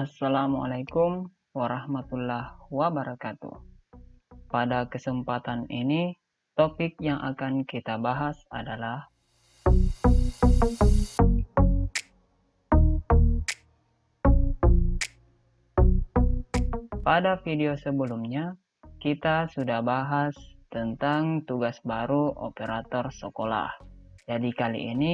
Assalamualaikum warahmatullahi wabarakatuh. Pada kesempatan ini, topik yang akan kita bahas adalah pada video sebelumnya, kita sudah bahas tentang tugas baru operator sekolah. Jadi kali ini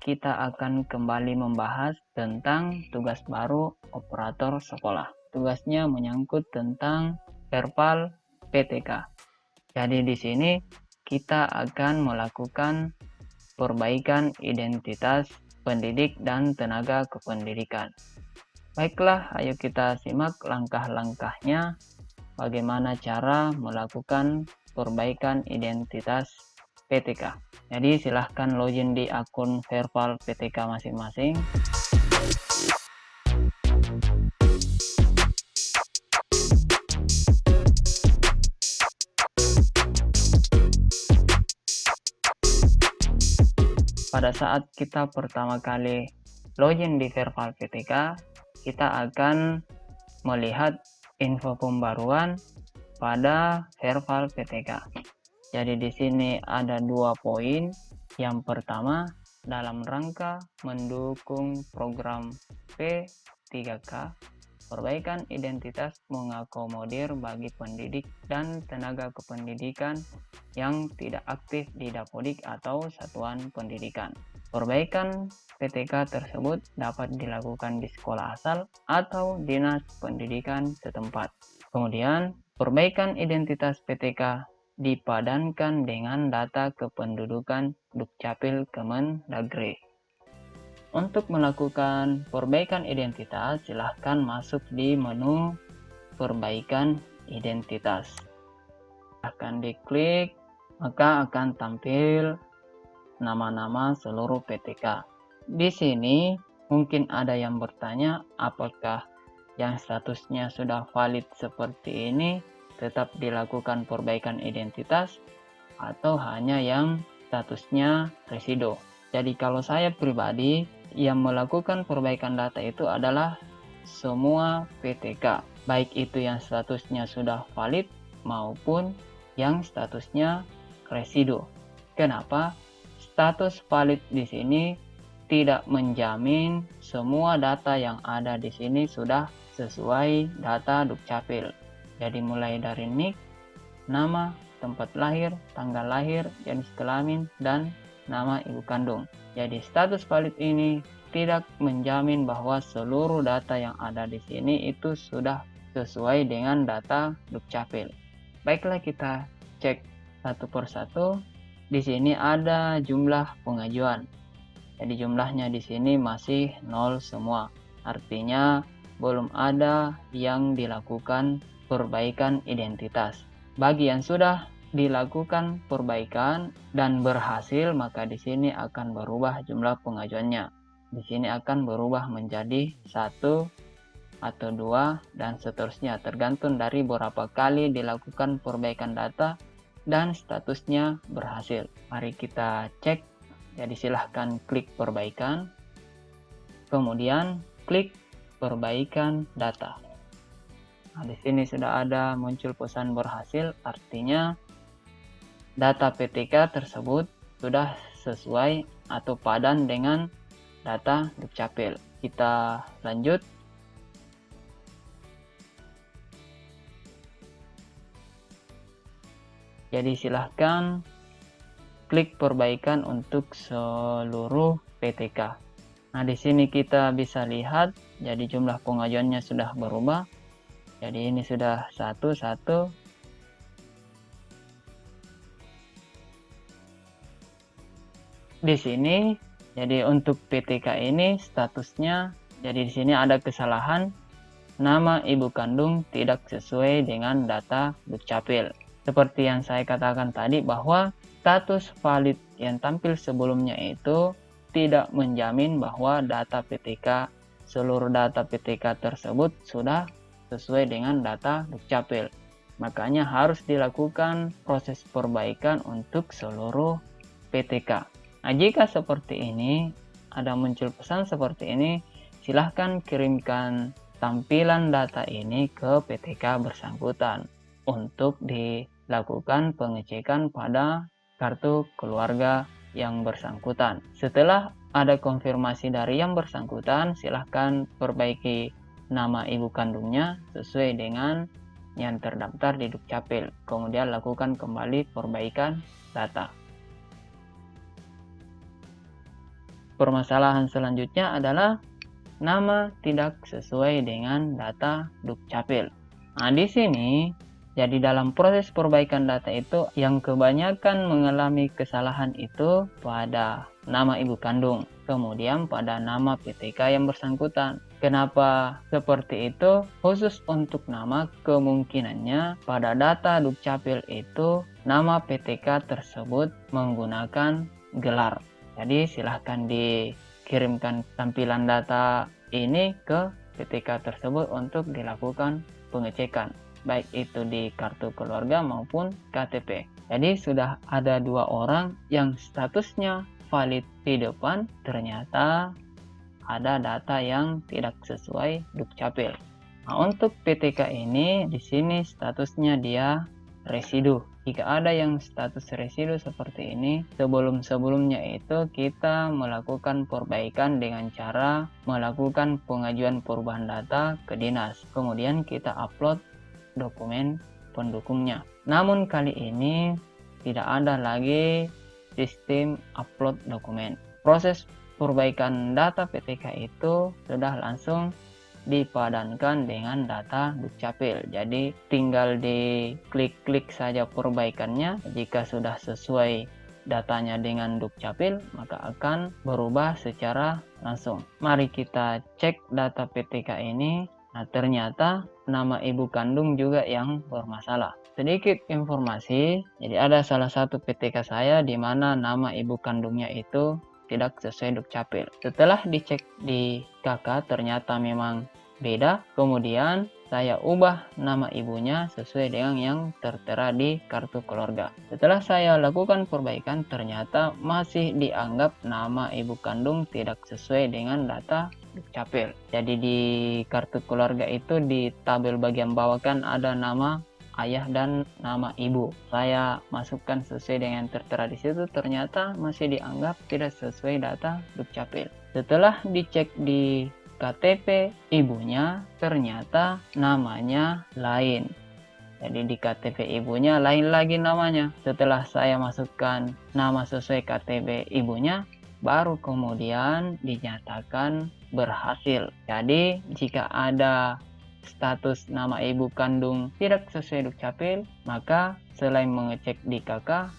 kita akan kembali membahas tentang tugas baru operator sekolah. Tugasnya menyangkut tentang verbal PTK. Jadi di sini kita akan melakukan perbaikan identitas pendidik dan tenaga kependidikan. Baiklah, ayo kita simak langkah-langkahnya bagaimana cara melakukan perbaikan identitas PTK. Jadi silahkan login di akun verbal PTK masing-masing. Pada saat kita pertama kali login di verbal PTK, kita akan melihat info pembaruan pada verbal PTK. Jadi di sini ada 2 poin. Yang pertama, dalam rangka mendukung program P3K, perbaikan identitas mengakomodir bagi pendidik dan tenaga kependidikan yang tidak aktif di Dapodik atau satuan pendidikan. Perbaikan PTK tersebut dapat dilakukan di sekolah asal atau dinas pendidikan setempat. Kemudian, perbaikan identitas PTK dipadankan dengan data kependudukan Dukcapil Kemendagri. Untuk melakukan perbaikan identitas, silahkan masuk di menu perbaikan identitas. Akan diklik, maka akan tampil nama-nama seluruh PTK. Di sini mungkin ada yang bertanya, apakah yang statusnya sudah valid seperti ini tetap dilakukan perbaikan identitas atau hanya yang statusnya residu. Jadi kalau saya pribadi yang melakukan perbaikan data itu adalah semua PTK, baik itu yang statusnya sudah valid maupun yang statusnya residu. Kenapa? Status valid di sini tidak menjamin semua data yang ada di sini sudah sesuai data Dukcapil. Jadi mulai dari NIK, nama, tempat lahir, tanggal lahir, jenis kelamin, dan nama ibu kandung. Jadi status valid ini tidak menjamin bahwa seluruh data yang ada di sini itu sudah sesuai dengan data Dukcapil. Baiklah, kita cek satu persatu. Di sini ada jumlah pengajuan. Jadi jumlahnya di sini masih 0 semua. Artinya belum ada yang dilakukan perbaikan identitas. Bagi yang sudah dilakukan perbaikan dan berhasil, maka di sini akan berubah jumlah pengajuannya. Di sini akan berubah menjadi 1 atau 2 dan seterusnya, tergantung dari berapa kali dilakukan perbaikan data dan statusnya berhasil. Mari kita cek. Jadi silahkan klik perbaikan, kemudian klik perbaikan data. Nah, di sini sudah ada muncul pesan berhasil, artinya data PTK tersebut sudah sesuai atau padan dengan data Dukcapil. Kita lanjut. Jadi silahkan klik perbaikan untuk seluruh PTK. Nah, di sini kita bisa lihat, jadi jumlah pengajuannya sudah berubah. Jadi ini sudah 1. Di sini, jadi untuk PTK ini statusnya, jadi di sini ada kesalahan, nama ibu kandung tidak sesuai dengan data Dukcapil. Seperti yang saya katakan tadi bahwa status valid yang tampil sebelumnya itu tidak menjamin bahwa seluruh data PTK tersebut sudah sesuai dengan data Dukcapil. Makanya harus dilakukan proses perbaikan untuk seluruh PTK. Nah, jika seperti ini, ada muncul pesan seperti ini, silahkan kirimkan tampilan data ini ke PTK bersangkutan untuk dilakukan pengecekan pada kartu keluarga yang bersangkutan. Setelah ada konfirmasi dari yang bersangkutan, silahkan perbaiki nama ibu kandungnya sesuai dengan yang terdaftar di Dukcapil. Kemudian lakukan kembali perbaikan data. Permasalahan selanjutnya adalah nama tidak sesuai dengan data Dukcapil. Nah, di sini jadi dalam proses perbaikan data itu yang kebanyakan mengalami kesalahan itu pada nama ibu kandung, kemudian pada nama PTK yang bersangkutan. Kenapa seperti itu? Khusus untuk nama, kemungkinannya pada data Dukcapil itu nama PTK tersebut menggunakan gelar. Jadi silahkan dikirimkan tampilan data ini ke PTK tersebut untuk dilakukan pengecekan, baik itu di kartu keluarga maupun KTP. Jadi sudah ada 2 orang yang statusnya valid di depan, ternyata ada data yang tidak sesuai Dukcapil. Nah, untuk PTK ini di sini statusnya dia residu. Jika ada yang status residu seperti ini, sebelum-sebelumnya itu kita melakukan perbaikan dengan cara melakukan pengajuan perubahan data ke dinas. Kemudian kita upload dokumen pendukungnya. Namun kali ini tidak ada lagi sistem upload dokumen. Proses perbaikan data PTK itu sudah langsung dipadankan dengan data Dukcapil. Jadi tinggal diklik-klik saja perbaikannya. Jika sudah sesuai datanya dengan Dukcapil, maka akan berubah secara langsung. Mari kita cek data PTK ini. Nah, ternyata nama ibu kandung juga yang bermasalah. Sedikit informasi, jadi ada salah satu PTK saya di mana nama ibu kandungnya itu tidak sesuai Dukcapil. Setelah dicek di KK ternyata memang beda, kemudian saya ubah nama ibunya sesuai dengan yang tertera di kartu keluarga. Setelah saya lakukan perbaikan, ternyata masih dianggap nama ibu kandung tidak sesuai dengan data Dukcapil. Jadi di kartu keluarga itu di tabel bagian bawah kan ada nama ayah dan nama ibu. Saya masukkan sesuai dengan tertera di situ, ternyata masih dianggap tidak sesuai data Dukcapil. Setelah dicek di KTP ibunya, ternyata namanya lain. Jadi di KTP ibunya lain lagi namanya. Setelah saya masukkan nama sesuai KTP ibunya, baru kemudian dinyatakan berhasil. Jadi jika ada status nama ibu kandung tidak sesuai Dukcapil, maka selain mengecek di KK,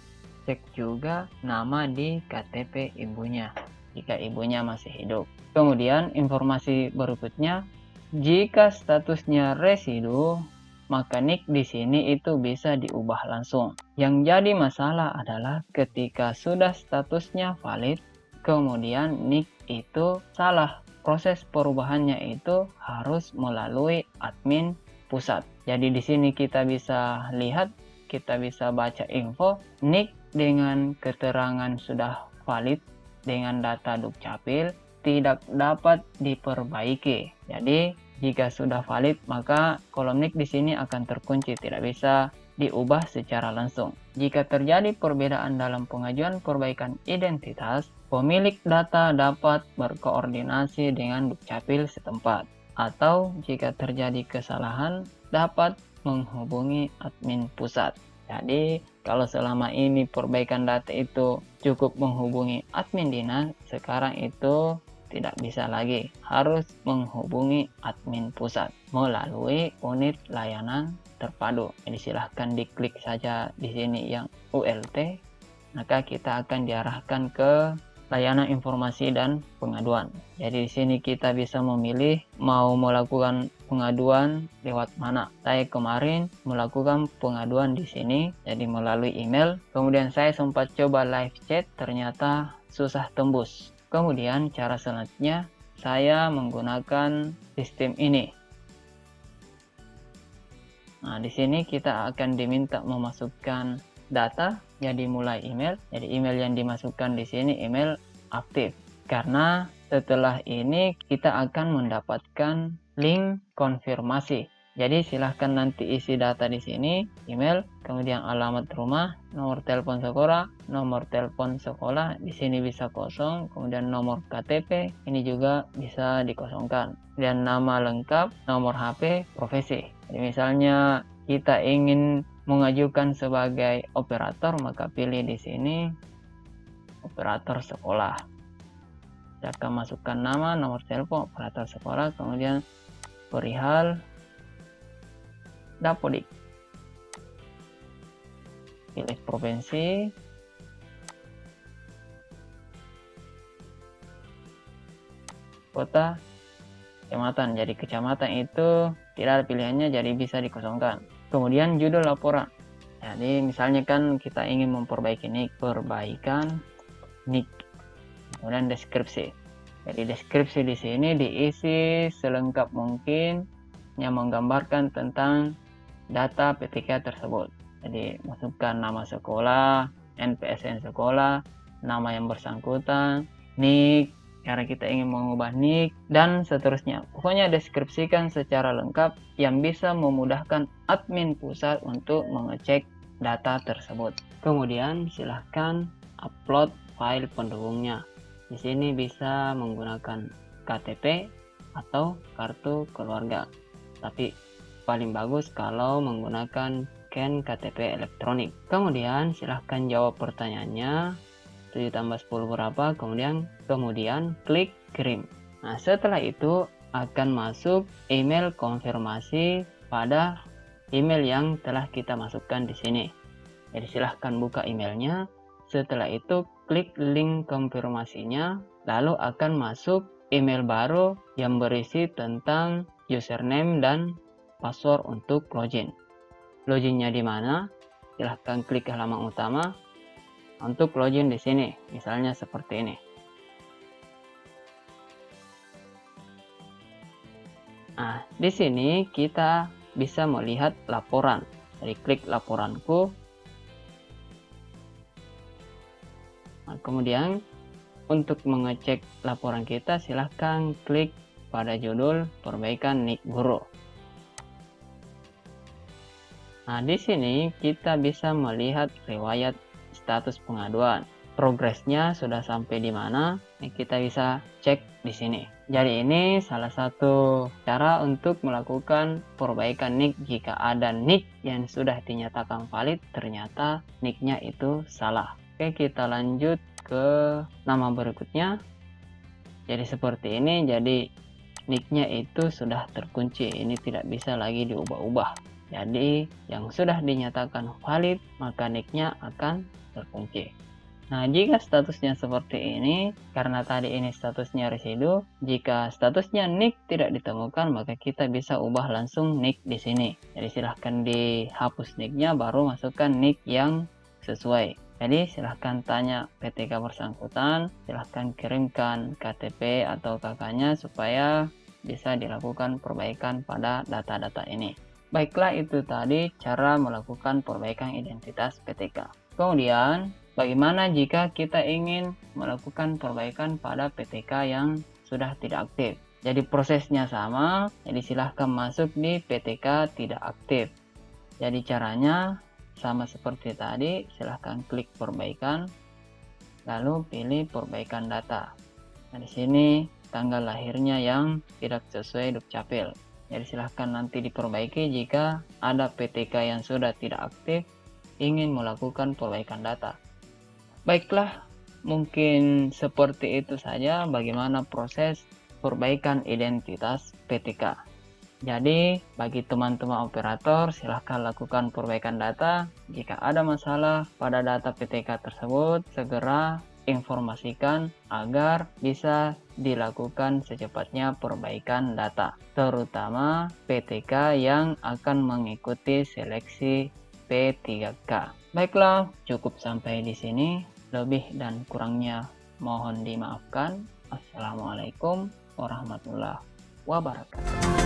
cek juga nama di KTP ibunya jika ibunya masih hidup. Kemudian informasi berikutnya, jika statusnya residu, maka NIK di sini itu bisa diubah langsung. Yang jadi masalah adalah ketika sudah statusnya valid, kemudian NIK itu salah. Proses perubahannya itu harus melalui admin pusat. Jadi di sini kita bisa lihat, kita bisa baca info NIK dengan keterangan sudah valid dengan data Dukcapil tidak dapat diperbaiki. Jadi jika sudah valid, maka kolom NIK di sini akan terkunci, tidak bisa diubah secara langsung. Jika terjadi perbedaan dalam pengajuan perbaikan identitas, pemilik data dapat berkoordinasi dengan Dukcapil setempat. Atau jika terjadi kesalahan, dapat menghubungi admin pusat. Jadi kalau selama ini perbaikan data itu cukup menghubungi admin dinas, sekarang itu tidak bisa lagi, harus menghubungi admin pusat melalui unit layanan terpadu. Jadi silahkan diklik saja di sini yang ULT, maka kita akan diarahkan ke layanan informasi dan pengaduan. Jadi di sini kita bisa memilih mau melakukan pengaduan lewat mana. Saya kemarin melakukan pengaduan di sini, jadi melalui email. Kemudian saya sempat coba live chat, ternyata susah tembus. Kemudian cara selanjutnya saya menggunakan sistem ini. Nah, di sini kita akan diminta memasukkan data, jadi mulai email. Jadi email yang dimasukkan di sini email aktif. Karena setelah ini kita akan mendapatkan link konfirmasi. Jadi silahkan nanti isi data di sini, email, kemudian alamat rumah, nomor telepon sekolah, di sini bisa kosong, kemudian nomor KTP, ini juga bisa dikosongkan. Dan nama lengkap, nomor HP, profesi. Jadi misalnya kita ingin mengajukan sebagai operator, maka pilih di sini operator sekolah. Saya akan masukkan nama, nomor telepon, operator sekolah, kemudian perihal Dapodik. Pilih provinsi. Kota, kecamatan. Jadi kecamatan itu tidak ada pilihannya, jadi bisa dikosongkan. Kemudian judul laporan. Jadi misalnya kan kita ingin memperbaiki NIK, perbaikan NIK. Kemudian deskripsi. Jadi deskripsi di sini diisi selengkap mungkin yang menggambarkan tentang data PTK tersebut. Jadi masukkan nama sekolah, NPSN sekolah, nama yang bersangkutan, NIK, karena kita ingin mengubah NIK, dan seterusnya. Pokoknya deskripsikan secara lengkap yang bisa memudahkan admin pusat untuk mengecek data tersebut. Kemudian silahkan upload file pendukungnya. Di sini bisa menggunakan KTP atau kartu keluarga. Tapi paling bagus kalau menggunakan scan KTP elektronik. Kemudian silahkan jawab pertanyaannya, 7 tambah 10 berapa, kemudian klik kirim. Nah, setelah itu akan masuk email konfirmasi pada email yang telah kita masukkan di sini. Jadi silahkan buka emailnya. Setelah itu klik link konfirmasinya, lalu akan masuk email baru yang berisi tentang username dan password untuk login. Loginnya di mana? Silahkan klik halaman utama untuk login di sini, misalnya seperti ini. Nah, di sini kita bisa melihat laporan. Jadi klik laporanku. Nah, kemudian untuk mengecek laporan kita, silahkan klik pada judul perbaikan NIK guru. Nah, di sini kita bisa melihat riwayat status pengaduan. Progresnya sudah sampai di mana? Kita bisa cek di sini. Jadi ini salah satu cara untuk melakukan perbaikan NIK jika ada NIK yang sudah dinyatakan valid, ternyata NIK-nya itu salah. Oke, kita lanjut ke nama berikutnya. Jadi seperti ini, jadi NIK-nya itu sudah terkunci. Ini tidak bisa lagi diubah-ubah. Jadi yang sudah dinyatakan valid, maka NIK-nya akan terkunci. Nah, jika statusnya seperti ini, karena tadi ini statusnya residu, jika statusnya NIK tidak ditemukan, maka kita bisa ubah langsung NIK di sini. Jadi silahkan dihapus NIK-nya, baru masukkan NIK yang sesuai. Jadi silahkan tanya PTK bersangkutan, silahkan kirimkan KTP atau KK-nya supaya bisa dilakukan perbaikan pada data-data ini. Baiklah, itu tadi cara melakukan perbaikan identitas PTK. Kemudian, bagaimana jika kita ingin melakukan perbaikan pada PTK yang sudah tidak aktif? Jadi prosesnya sama, jadi silahkan masuk di PTK tidak aktif. Jadi caranya sama seperti tadi, silahkan klik perbaikan, lalu pilih perbaikan data. Nah, di sini tanggal lahirnya yang tidak sesuai Dukcapil. Jadi silahkan nanti diperbaiki jika ada PTK yang sudah tidak aktif ingin melakukan perbaikan data. Baiklah, mungkin seperti itu saja bagaimana proses perbaikan identitas PTK. Jadi bagi teman-teman operator, silahkan lakukan perbaikan data. Jika ada masalah pada data PTK tersebut, segera informasikan agar bisa dilakukan secepatnya perbaikan data, terutama PTK yang akan mengikuti seleksi P3K. Baiklah, cukup sampai di sini. Lebih dan kurangnya mohon dimaafkan. Assalamualaikum warahmatullahi wabarakatuh.